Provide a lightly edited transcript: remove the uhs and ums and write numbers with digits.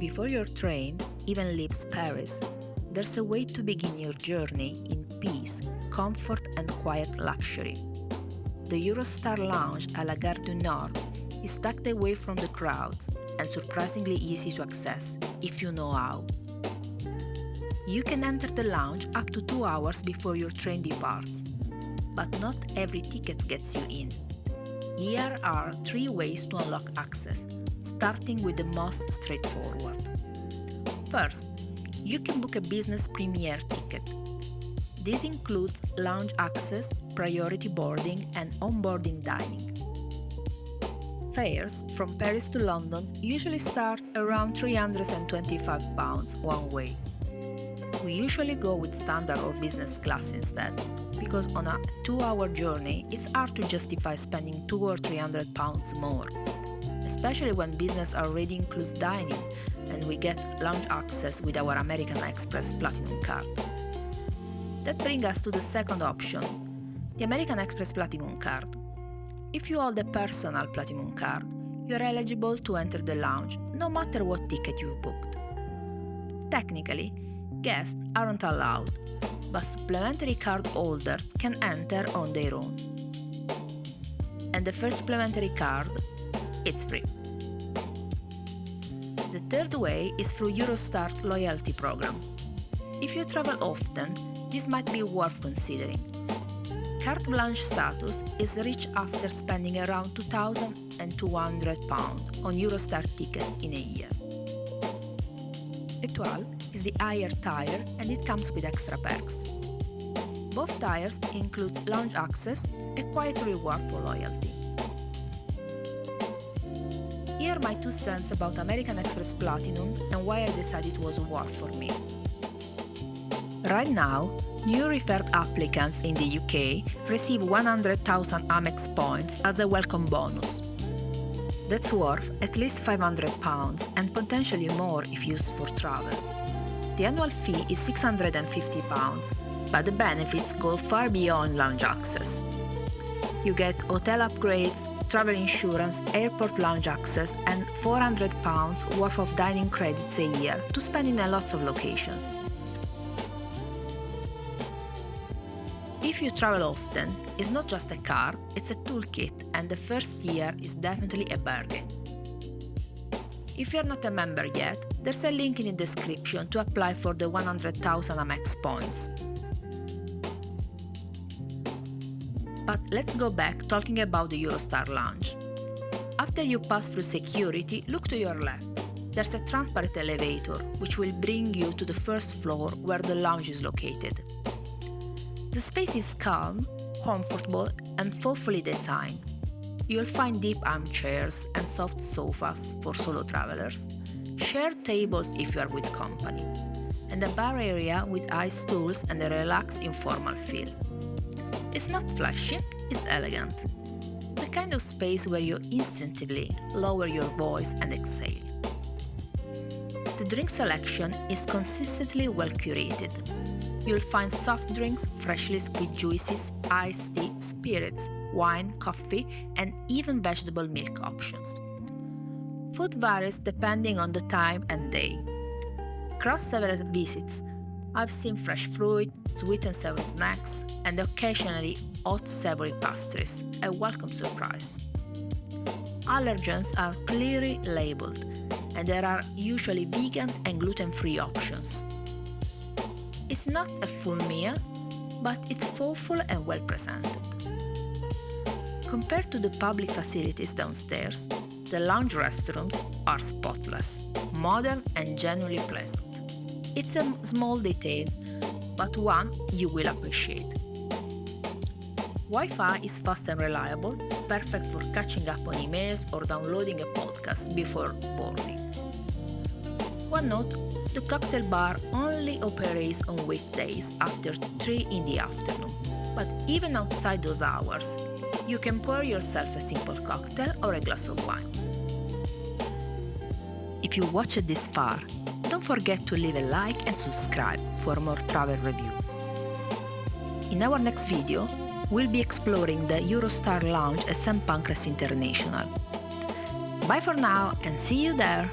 Before your train even leaves Paris, there's a way to begin your journey in peace, comfort and quiet luxury. The Eurostar Lounge à la Gare du Nord is tucked away from the crowds and surprisingly easy to access if you know how. You can enter the lounge up to 2 hours before your train departs, but not every ticket gets you in. Here are 3 ways to unlock access, starting with the most straightforward. First, you can book a business premier ticket. This includes lounge access, priority boarding, and onboarding dining. Fares from Paris to London usually start around £325 one way. We usually go with standard or business class instead, because on a 2-hour journey it's hard to justify spending £200 or £300 more, especially when business already includes dining and we get lounge access with our American Express Platinum card. That brings us to the second option, the American Express Platinum card. If you hold a personal Platinum card, you are eligible to enter the lounge no matter what ticket you've booked. Technically, guests aren't allowed, but supplementary card holders can enter on their own. And the first supplementary card, it's free. The third way is through Eurostar loyalty program. If you travel often, this might be worth considering. Carte blanche status is reached after spending around £2,200 on Eurostar tickets in a year. Étoile is the higher tier and it comes with extra perks. Both tiers include lounge access, a quiet reward for loyalty. Here are my 2 cents about American Express Platinum and why I decided it was worth for me. Right now, new referred applicants in the UK receive 100,000 Amex points as a welcome bonus. That's worth at least £500 and potentially more if used for travel. The annual fee is £650, but the benefits go far beyond lounge access. You get hotel upgrades, travel insurance, airport lounge access, and £400 worth of dining credits a year to spend in lots of locations. If you travel often, it's not just a card, it's a toolkit, and the first year is definitely a bargain. If you're not a member yet, there's a link in the description to apply for the 100,000 Amex points. But let's go back talking about the Eurostar Lounge. After you pass through security, look to your left. There's a transparent elevator, which will bring you to the first floor where the lounge is located. The space is calm, comfortable, and thoughtfully designed. You'll find deep armchairs and soft sofas for solo travelers, shared tables if you are with company, and a bar area with high stools and a relaxed informal feel. It's not flashy, it's elegant. The kind of space where you instinctively lower your voice and exhale. The drink selection is consistently well curated. You'll find soft drinks, freshly squeezed juices, iced tea, spirits, wine, coffee, and even vegetable milk options. Food varies depending on the time and day. Across several visits, I've seen fresh fruit, sweet and savory snacks, and occasionally hot savory pastries, a welcome surprise. Allergens are clearly labeled, and there are usually vegan and gluten-free options. It's not a full meal, but it's thoughtful and well presented. Compared to the public facilities downstairs, the lounge restrooms are spotless, modern and genuinely pleasant. It's a small detail, but one you will appreciate. Wi-Fi is fast and reliable, perfect for catching up on emails or downloading a podcast before boarding. One note, the cocktail bar only operates on weekdays after 3 in the afternoon, but even outside those hours, you can pour yourself a simple cocktail or a glass of wine. If you watched this far, don't forget to leave a like and subscribe for more travel reviews. In our next video, we'll be exploring the Eurostar Lounge at St. Pancras International. Bye for now and see you there!